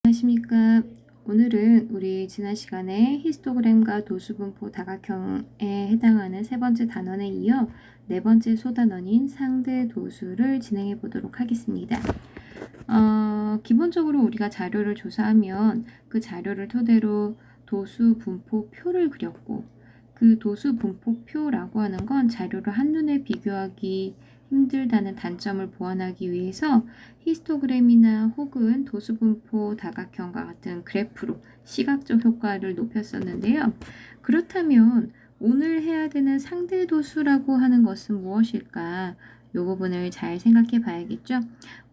안녕하십니까. 오늘은 우리 지난 시간에 히스토그램과 도수분포 다각형에 해당하는 세 번째 단원에 이어 네 번째 소단원인 상대 도수를 진행해 보도록 하겠습니다. 기본적으로 우리가 자료를 조사하면 그 자료를 토대로 도수 분포표를 그렸고, 그 도수 분포표라고 하는 건 자료를 한눈에 비교하기 힘들다는 단점을 보완하기 위해서 히스토그램이나 혹은 도수 분포 다각형과 같은 그래프로 시각적 효과를 높였었는데요. 그렇다면 오늘 해야 되는 상대 도수라고 하는 것은 무엇일까? 이 부분을 잘 생각해 봐야겠죠.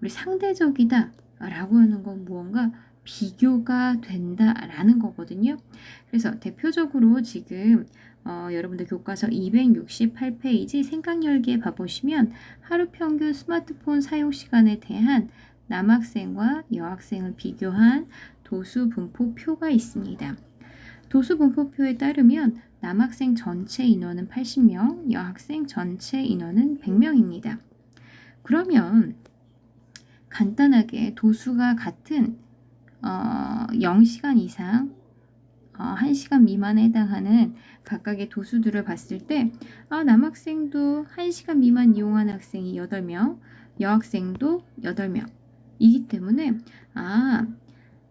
우리 상대적이다 라고 하는 건 무언가 비교가 된다라는 거거든요. 그래서 대표적으로 지금 여러분들 교과서 268페이지 생각열기에 봐보시면 하루 평균 스마트폰 사용 시간에 대한 남학생과 여학생을 비교한 도수 분포표가 있습니다. 도수 분포표에 따르면 남학생 전체 인원은 80명, 여학생 전체 인원은 100명입니다. 그러면 간단하게 도수가 같은 0시간 이상 1시간 미만에 해당하는 각각의 도수들을 봤을 때 남학생도 1시간 미만 이용하는 학생이 8명, 여학생도 8명 이기 때문에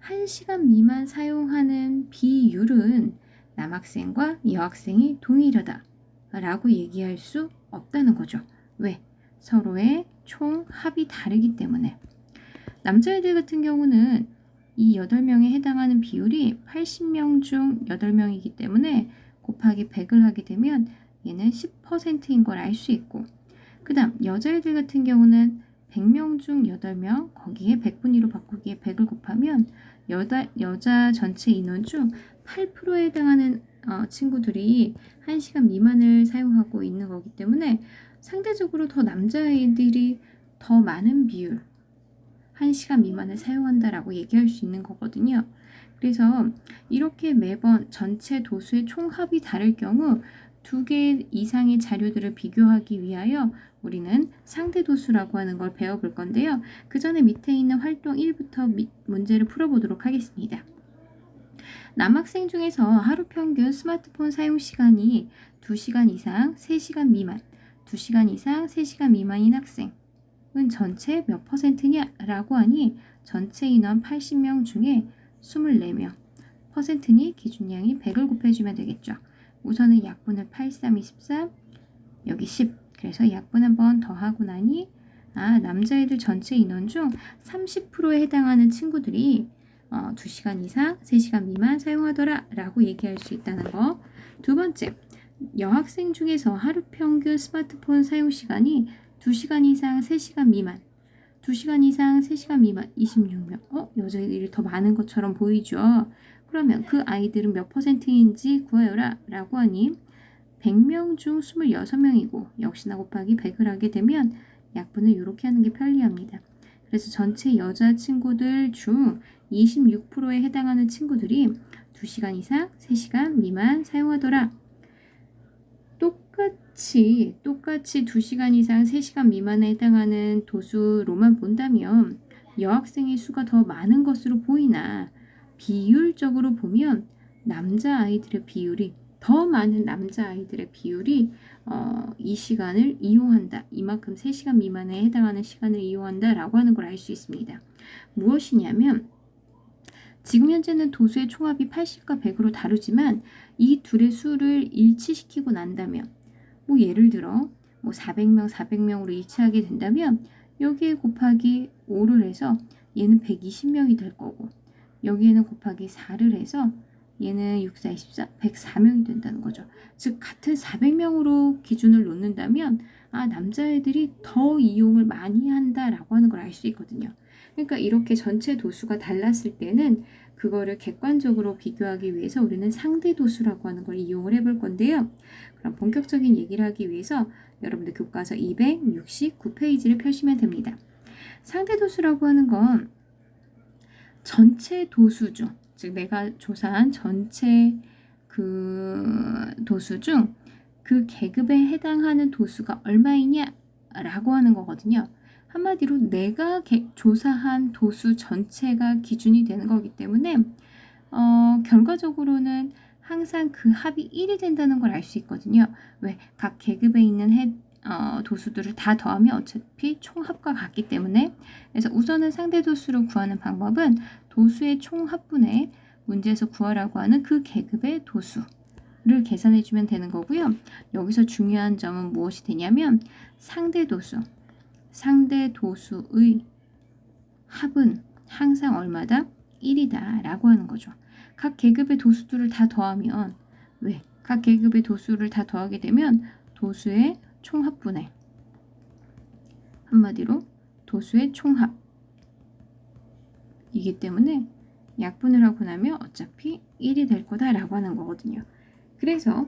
1시간 미만 사용하는 비율은 남학생과 여학생이 동일하다 라고 얘기할 수 없다는 거죠. 왜? 서로의 총 합이 다르기 때문에. 남자애들 같은 경우는 이 8명에 해당하는 비율이 80명 중 8명이기 때문에 곱하기 100을 하게 되면 얘는 10%인 걸 알 수 있고, 그 다음 여자애들 같은 경우는 100명 중 8명, 거기에 100분위로 바꾸기에 100을 곱하면 여자 전체 인원 중 8%에 해당하는 친구들이 1시간 미만을 사용하고 있는 거기 때문에 상대적으로 더 남자애들이 더 많은 비율 1시간 미만을 사용한다라고 얘기할 수 있는 거거든요. 그래서 이렇게 매번 전체 도수의 총합이 다를 경우 2개 이상의 자료들을 비교하기 위하여 우리는 상대 도수라고 하는 걸 배워볼 건데요. 그 전에 밑에 있는 활동 1부터 문제를 풀어보도록 하겠습니다. 남학생 중에서 하루 평균 스마트폰 사용 시간이 2시간 이상 3시간 미만, 2시간 이상 3시간 미만인 학생 은 전체 몇 퍼센트냐 라고 하니 전체 인원 80명 중에 24명 퍼센트니 기준량이 100을 곱해주면 되겠죠. 우선은 약분을 8, 3, 23 여기 10 그래서 약분 한번 더하고 나니 남자애들 전체 인원 중 30%에 해당하는 친구들이 2시간 이상 3시간 미만 사용하더라 라고 얘기할 수 있다는 거. 두 번째, 여학생 중에서 하루 평균 스마트폰 사용 시간이 2시간 이상 3시간 미만 2시간 이상 3시간 미만 26명 여자애들이 더 많은 것처럼 보이죠. 그러면 그 아이들은 몇 퍼센트인지 구하여라 라고 하니 100명 중 26명이고 역시나 곱하기 100을 하게 되면 약분을 이렇게 하는 게 편리합니다. 그래서 전체 여자 친구들 중 26%에 해당하는 친구들이 2시간 이상 3시간 미만 사용하더라. 똑같이 2시간 이상 3시간 미만에 해당하는 도수로만 본다면 여학생의 수가 더 많은 것으로 보이나 비율적으로 보면 남자아이들의 비율이 더 많은 남자아이들의 비율이 이 시간을 이용한다. 이만큼 3시간 미만에 해당하는 시간을 이용한다 라고 하는 걸 알 수 있습니다. 무엇이냐면 지금 현재는 도수의 총합이 80과 100으로 다르지만 이 둘의 수를 일치시키고 난다면 예를 들어 400명으로 일치하게 된다면 여기에 곱하기 5를 해서 얘는 120명이 될 거고 여기에는 곱하기 4를 해서 얘는 6, 4, 24, 104명이 된다는 거죠. 즉 같은 400명으로 기준을 놓는다면 남자애들이 더 이용을 많이 한다라고 하는 걸 알 수 있거든요. 그러니까 이렇게 전체 도수가 달랐을 때는 그거를 객관적으로 비교하기 위해서 우리는 상대 도수라고 하는 걸 이용을 해볼 건데요. 그럼 본격적인 얘기를 하기 위해서 여러분들 교과서 269페이지를 펴시면 됩니다. 상대 도수라고 하는 건 전체 도수 중, 즉 내가 조사한 전체 그 도수 중 그 계급에 해당하는 도수가 얼마이냐 라고 하는 거거든요. 한마디로 내가 조사한 도수 전체가 기준이 되는 거기 때문에 결과적으로는 항상 그 합이 1이 된다는 걸 알 수 있거든요. 왜? 각 계급에 있는 도수들을 다 더하면 어차피 총합과 같기 때문에. 그래서 우선은 상대 도수를 구하는 방법은 도수의 총합분의 문제에서 구하라고 하는 그 계급의 도수를 계산해 주면 되는 거고요. 여기서 중요한 점은 무엇이 되냐면 상대 도수의 합은 항상 얼마다? 1이다 라고 하는 거죠. 각 계급의 도수들을 다 더하면 왜? 각 계급의 도수를 다 더하게 되면 도수의 총합분의 한마디로 도수의 총합이기 때문에 약분을 하고 나면 어차피 1이 될 거다라고 하는 거거든요. 그래서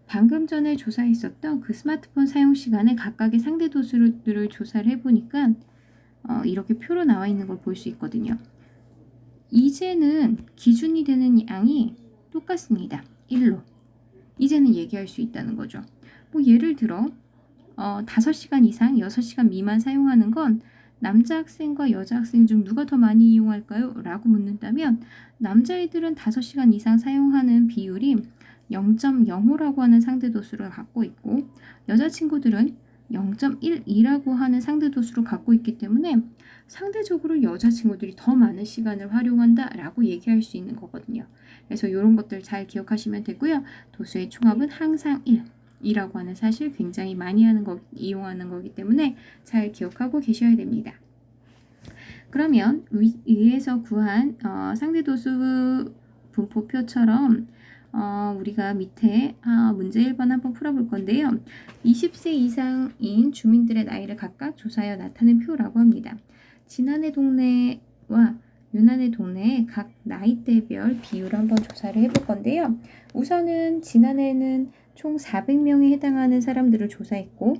방금 전에 조사했었던 그 스마트폰 사용 시간에 각각의 상대 도수들을 조사를 해보니까 이렇게 표로 나와 있는 걸 볼 수 있거든요. 이제는 기준이 되는 양이 똑같습니다. 1로. 이제는 얘기할 수 있다는 거죠. 뭐 예를 들어 5시간 이상, 6시간 미만 사용하는 건 남자 학생과 여자 학생 중 누가 더 많이 이용할까요? 라고 묻는다면 남자애들은 5시간 이상 사용하는 비율이 0.05라고 하는 상대 도수를 갖고 있고 여자친구들은 0.12라고 하는 상대 도수를 갖고 있기 때문에 상대적으로 여자친구들이 더 많은 시간을 활용한다 라고 얘기할 수 있는 거거든요. 그래서 이런 것들 잘 기억하시면 되고요. 도수의 총합은 항상 1이라고 하는 사실 굉장히 많이 이용하는 거기 때문에 잘 기억하고 계셔야 됩니다. 그러면 위에서 구한 상대도수 분포표처럼 우리가 밑에 문제 1번 한번 풀어볼 건데요. 20세 이상인 주민들의 나이를 각각 조사하여 나타낸 표라고 합니다. 지난해 동네와 유난의 동네의 각 나이대별 비율을 한번 조사를 해볼 건데요. 우선은 지난해는 총 400명에 해당하는 사람들을 조사했고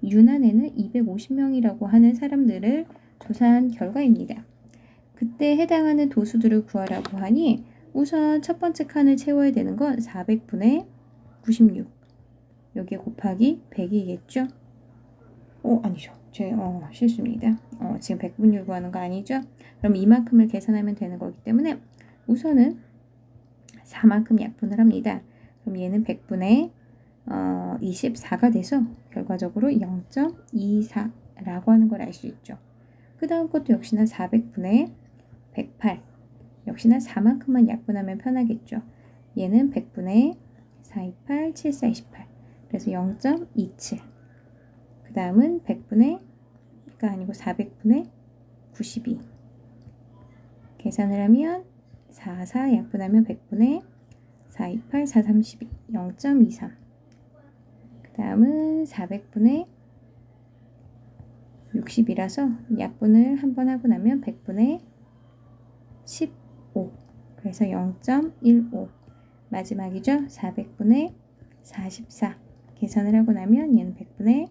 유난에는 250명이라고 하는 사람들을 조사한 결과입니다. 그때 해당하는 도수들을 구하라고 하니 우선 첫 번째 칸을 채워야 되는 건 400분의 96 여기에 곱하기 100이겠죠? 아니죠. 실수입니다. 지금 100분율 구하는 거 아니죠? 그럼 이만큼을 계산하면 되는 거기 때문에 우선은 4만큼 약분을 합니다. 그럼 얘는 100분의 24가 돼서 결과적으로 0.24라고 하는 걸 알 수 있죠. 그 다음 것도 역시나 400분의 108 역시나 4만큼만 약분하면 편하겠죠. 얘는 100분의 428, 7428 그래서 0.27 그 다음은 100분의 가 아니고 400분의 92 계산을 하면 44 약분하면 100분의 428, 432 0.23 그 다음은 400분의 60이라서 약분을 한번 하고 나면 100분의 15 그래서 0.15 마지막이죠. 400분의 44 계산을 하고 나면 얘는 100분의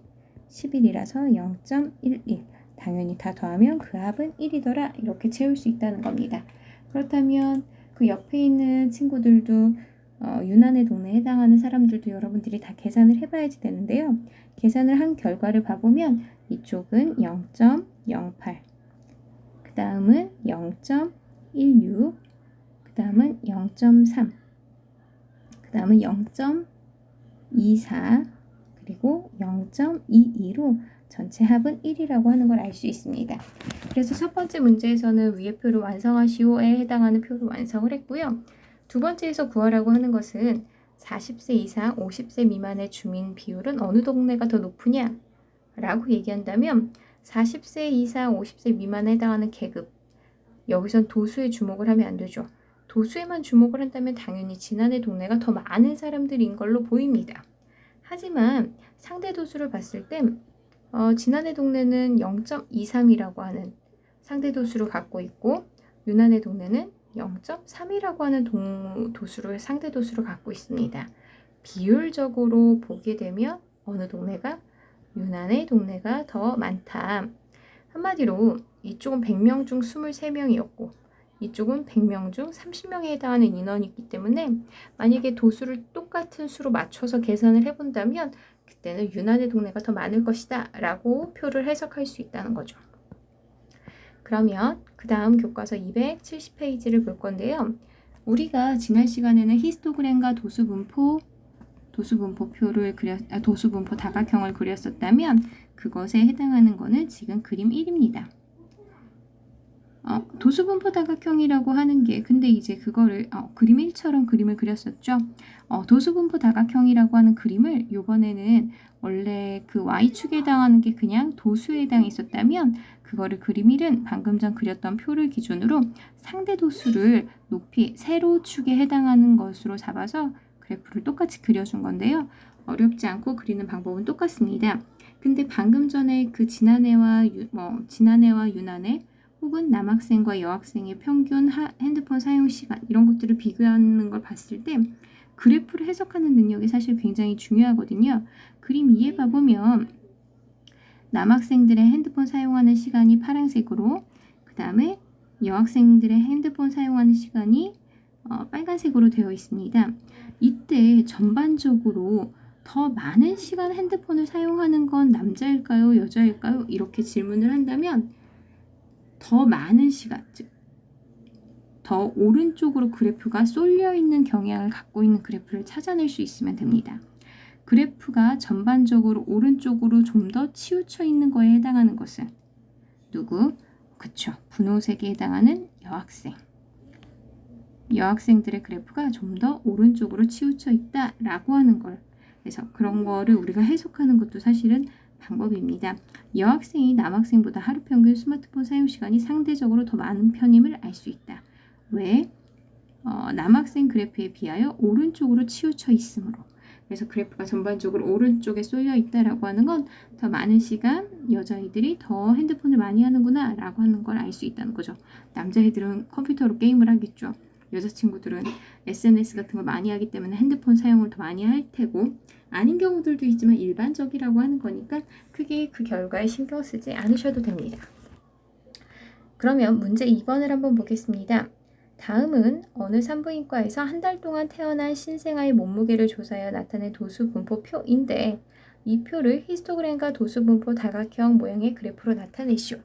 11이라서 0.11 당연히 다 더하면 그 합은 1이더라 이렇게 채울 수 있다는 겁니다. 그렇다면 그 옆에 있는 친구들도 유난의 동네에 해당하는 사람들도 여러분들이 다 계산을 해봐야지 되는데요. 계산을 한 결과를 봐보면 이쪽은 0.08 그 다음은 0.16 그 다음은 0.3 그 다음은 0.24 그리고 0.22로 전체 합은 1이라고 하는 걸 알 수 있습니다. 그래서 첫 번째 문제에서는 위의 표를 완성하시오에 해당하는 표를 완성을 했고요. 두 번째에서 구하라고 하는 것은 40세 이상 50세 미만의 주민 비율은 어느 동네가 더 높으냐 라고 얘기한다면 40세 이상 50세 미만에 해당하는 계급 여기선 도수에 주목을 하면 안 되죠. 도수에만 주목을 한다면 당연히 지난해 동네가 더 많은 사람들인 걸로 보입니다. 하지만 상대 도수를 봤을 땐 지난해 동네는 0.23이라고 하는 상대 도수를 갖고 있고 유난해 동네는 0.3이라고 하는 도수를 상대 도수를 갖고 있습니다. 비율적으로 보게 되면 어느 동네가 유난의 동네가 더 많다. 한마디로 이쪽은 100명 중 23명이었고 이쪽은 100명 중 30명에 해당하는 인원이 있기 때문에 만약에 도수를 똑같은 수로 맞춰서 계산을 해본다면 때는 유난의 동네가 더 많을 것이다 라고 표를 해석할 수 있다는 거죠. 그러면 그 다음 교과서 270페이지를 볼 건데요. 우리가 지난 시간에는 히스토그램과 도수분포 다각형을 그렸었다면 그것에 해당하는 거는 지금 그림 1입니다. 도수분포 다각형이라고 하는 게 근데 이제 그거를 그림 1처럼 그림을 그렸었죠. 도수분포 다각형이라고 하는 그림을 요번에는 원래 그 y축에 해당하는 게 그냥 도수에 해당했었다면 그거를 그림 1은 방금 전 그렸던 표를 기준으로 상대 도수를 높이 세로축에 해당하는 것으로 잡아서 그래프를 똑같이 그려준 건데요. 어렵지 않고 그리는 방법은 똑같습니다. 근데 방금 전에 그 지난해와 유난해 혹은 남학생과 여학생의 평균 핸드폰 사용 시간 이런 것들을 비교하는 걸 봤을 때 그래프를 해석하는 능력이 사실 굉장히 중요하거든요. 그림 2에 봐보면 남학생들의 핸드폰 사용하는 시간이 파란색으로 그 다음에 여학생들의 핸드폰 사용하는 시간이 빨간색으로 되어 있습니다. 이때 전반적으로 더 많은 시간 핸드폰을 사용하는 건 남자일까요? 여자일까요? 이렇게 질문을 한다면 더 많은 시간, 즉 더 오른쪽으로 그래프가 쏠려 있는 경향을 갖고 있는 그래프를 찾아낼 수 있으면 됩니다. 그래프가 전반적으로 오른쪽으로 좀 더 치우쳐 있는 거에 해당하는 것은 누구? 그쵸. 분홍색에 해당하는 여학생. 여학생들의 그래프가 좀 더 오른쪽으로 치우쳐 있다라고 하는 걸. 그래서 그런 거를 우리가 해석하는 것도 사실은 방법입니다. 여학생이 남학생보다 하루 평균 스마트폰 사용 시간이 상대적으로 더 많은 편임을 알 수 있다. 왜? 남학생 그래프에 비하여 오른쪽으로 치우쳐 있으므로. 그래서 그래프가 전반적으로 오른쪽에 쏠려 있다라고 하는 건 더 많은 시간 여자아이들이 더 핸드폰을 많이 하는구나 라고 하는 걸 알 수 있다는 거죠. 남자애들은 컴퓨터로 게임을 하겠죠. 여자친구들은 SNS 같은 걸 많이 하기 때문에 핸드폰 사용을 더 많이 할 테고 아닌 경우들도 있지만 일반적이라고 하는 거니까 크게 그 결과에 신경 쓰지 않으셔도 됩니다. 그러면 문제 2번을 한번 보겠습니다. 다음은 어느 산부인과에서 한 달 동안 태어난 신생아의 몸무게를 조사하여 나타낸 도수분포표인데 이 표를 히스토그램과 도수분포 다각형 모양의 그래프로 나타내시오.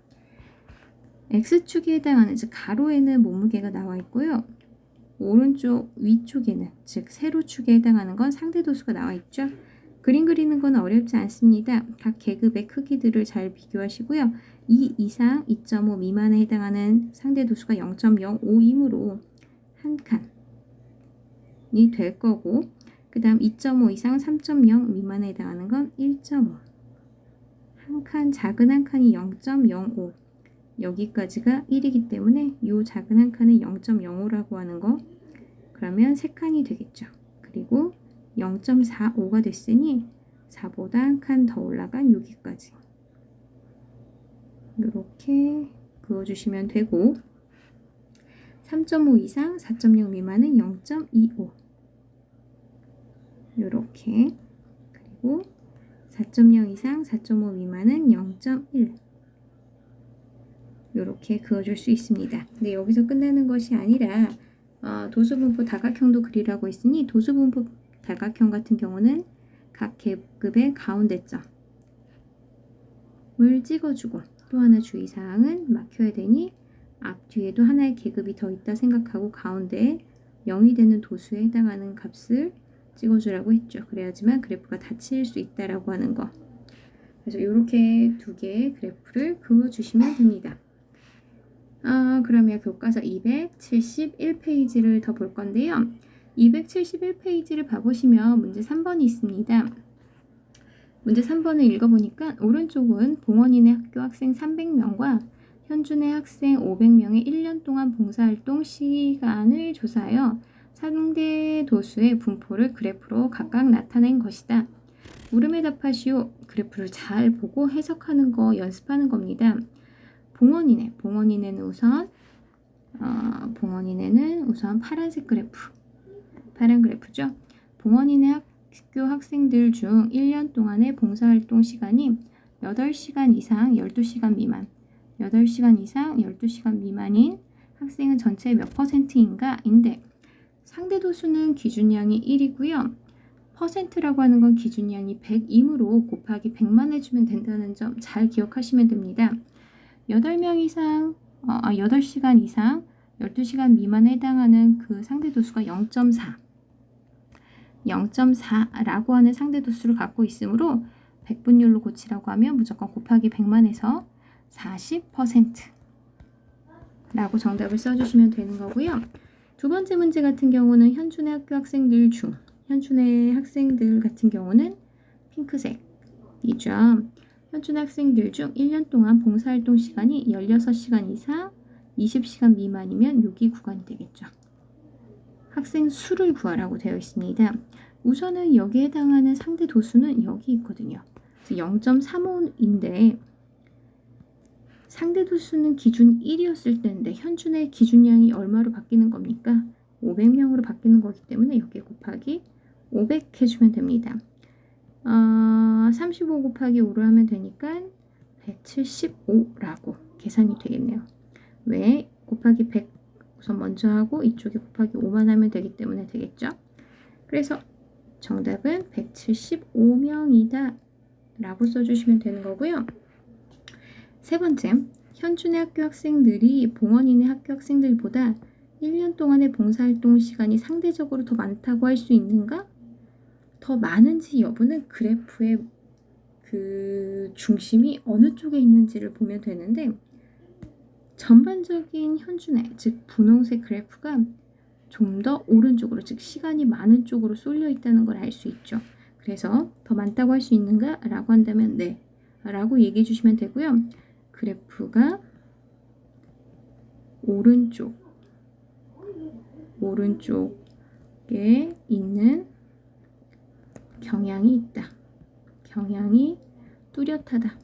X축에 해당하는 즉 가로에는 몸무게가 나와 있고요. 오른쪽 위쪽에는 즉 세로축에 해당하는 건 상대 도수가 나와 있죠. 그림 그리는 건 어렵지 않습니다. 각 계급의 크기들을 잘 비교하시고요. 2 이상 2.5 미만에 해당하는 상대 도수가 0.05이므로 한 칸이 될 거고 그 다음 2.5 이상 3.0 미만에 해당하는 건 1.5 한 칸 작은 한 칸이 0.05 여기까지가 1이기 때문에 이 작은 한 칸은 0.05라고 하는 거 그러면 3칸이 되겠죠. 그리고 0.45가 됐으니 4보다 한 칸 더 올라간 여기까지 이렇게 그어주시면 되고 3.5 이상 4.0 미만은 0.25 이렇게 그리고 4.0 이상 4.5 미만은 0.1 이렇게 그어줄 수 있습니다. 근데 여기서 끝나는 것이 아니라 도수분포 다각형도 그리라고 했으니 도수분포 다각형 같은 경우는 각 계급의 가운데점을 찍어주고 또 하나 주의사항은 막혀야 되니 앞뒤에도 하나의 계급이 더 있다 생각하고 가운데에 0이 되는 도수에 해당하는 값을 찍어주라고 했죠. 그래야지만 그래프가 닫힐 수 있다라고 하는 거. 그래서 이렇게 두 개의 그래프를 그어주시면 됩니다. 그러면 교과서 271페이지를 더 볼 건데요. 271페이지를 봐보시면 문제 3번이 있습니다. 문제 3번을 읽어보니까 오른쪽은 봉원인의 학교 학생 300명과 현준의 학생 500명의 1년 동안 봉사활동 시간을 조사하여 상대 도수의 분포를 그래프로 각각 나타낸 것이다. 물음에 답하시오. 그래프를 잘 보고 해석하는 거 연습하는 겁니다. 봉원인에는 우선 파란색 그래프, 파란 그래프죠. 봉원인의 학교 학생들 중 1년 동안의 봉사활동 시간이 8시간 이상 12시간 미만, 8시간 이상 12시간 미만인 학생은 전체의 몇 %인가? 인데 상대 도수는 기준량이 1이고요. 퍼센트라고 하는 건 기준량이 100이므로 곱하기 100만 해주면 된다는 점 잘 기억하시면 됩니다. 8명 이상, 8시간 이상, 12시간 미만에 해당하는 그 상대도수가 0.4. 0.4라고 하는 상대도수를 갖고 있으므로 백분율로 고치라고 하면 무조건 곱하기 100만에서 40%라고 정답을 써주시면 되는 거고요. 두 번째 문제 같은 경우는 현준의 학교 학생들 중, 현준의 학생들 같은 경우는 핑크색이죠. 현준의 학생들 중 1년 동안 봉사활동 시간이 16시간 이상 20시간 미만이면 여기 구간이 되겠죠. 학생 수를 구하라고 되어 있습니다. 우선은 여기에 해당하는 상대 도수는 여기 있거든요. 0.35인데 상대 도수는 기준 1이었을 때인데 현준의 기준량이 얼마로 바뀌는 겁니까? 500명으로 바뀌는 거기 때문에 여기에 곱하기 500 해주면 됩니다. 35 곱하기 5로 하면 되니까 175라고 계산이 되겠네요. 왜? 곱하기 100 우선 먼저 하고 이쪽에 곱하기 5만 하면 되기 때문에 되겠죠. 그래서 정답은 175명이다 라고 써주시면 되는 거고요. 세 번째, 현준의 학교 학생들이 봉원인의 학교 학생들보다 1년 동안의 봉사활동 시간이 상대적으로 더 많다고 할 수 있는가? 더 많은지 여부는 그래프의 그 중심이 어느 쪽에 있는지를 보면 되는데 전반적인 현준의, 즉 분홍색 그래프가 좀 더 오른쪽으로, 즉 시간이 많은 쪽으로 쏠려 있다는 걸 알 수 있죠. 그래서 더 많다고 할 수 있는가? 라고 한다면 네 라고 얘기해 주시면 되고요. 그래프가 오른쪽에 있는 경향이 있다. 경향이 뚜렷하다.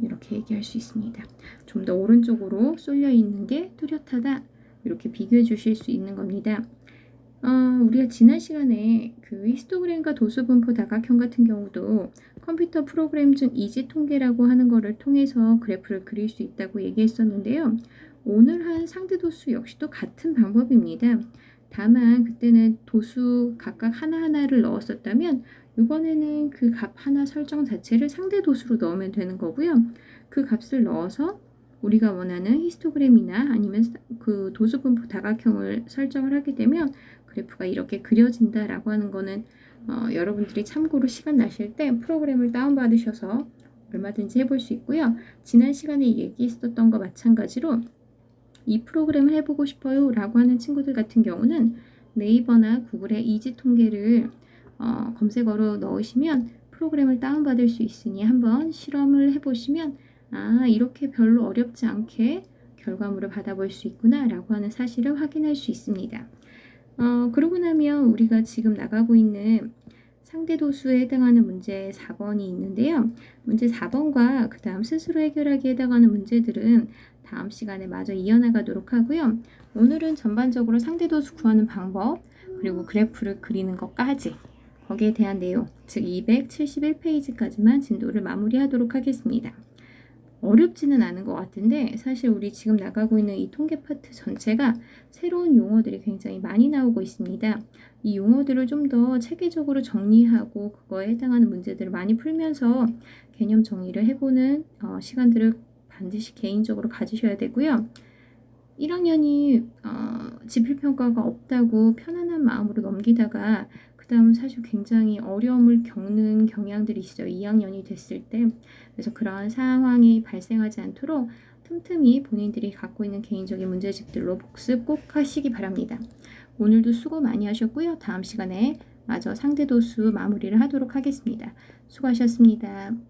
이렇게 얘기할 수 있습니다. 좀 더 오른쪽으로 쏠려 있는 게 뚜렷하다. 이렇게 비교해 주실 수 있는 겁니다. 우리가 지난 시간에 그 히스토그램과 도수분포 다각형 같은 경우도 컴퓨터 프로그램 중 이지 통계라고 하는 거를 통해서 그래프를 그릴 수 있다고 얘기했었는데요. 오늘 한 상대도수 역시도 같은 방법입니다. 다만 그때는 도수 각각 하나하나를 넣었었다면 이번에는 그 값 하나 설정 자체를 상대도수로 넣으면 되는 거고요. 그 값을 넣어서 우리가 원하는 히스토그램이나 아니면 그 도수분포 다각형을 설정을 하게 되면 그래프가 이렇게 그려진다라고 하는 거는 여러분들이 참고로 시간 나실 때 프로그램을 다운받으셔서 얼마든지 해볼 수 있고요. 지난 시간에 얘기했었던 거 마찬가지로 이 프로그램을 해보고 싶어요 라고 하는 친구들 같은 경우는 네이버나 구글에 이지 통계를 검색어로 넣으시면 프로그램을 다운받을 수 있으니 한번 실험을 해보시면 이렇게 별로 어렵지 않게 결과물을 받아볼 수 있구나 라고 하는 사실을 확인할 수 있습니다. 그러고 나면 우리가 지금 나가고 있는 상대도수에 해당하는 문제 4번이 있는데요. 문제 4번과 그 다음 스스로 해결하기에 해당하는 문제들은 다음 시간에 마저 이어나가도록 하고요. 오늘은 전반적으로 상대도수 구하는 방법 그리고 그래프를 그리는 것까지 거기에 대한 내용, 즉 271페이지까지만 진도를 마무리하도록 하겠습니다. 어렵지는 않은 것 같은데 사실 우리 지금 나가고 있는 이 통계 파트 전체가 새로운 용어들이 굉장히 많이 나오고 있습니다. 이 용어들을 좀 더 체계적으로 정리하고 그거에 해당하는 문제들을 많이 풀면서 개념 정리를 해보는 시간들을 반드시 개인적으로 가지셔야 되고요. 1학년이 지필평가가 없다고 편안한 마음으로 넘기다가 그 다음 사실 굉장히 어려움을 겪는 경향들이 있어요. 2학년이 됐을 때. 그래서 그러한 상황이 발생하지 않도록 틈틈이 본인들이 갖고 있는 개인적인 문제집들로 복습 꼭 하시기 바랍니다. 오늘도 수고 많이 하셨고요. 다음 시간에 마저 상대도수 마무리를 하도록 하겠습니다. 수고하셨습니다.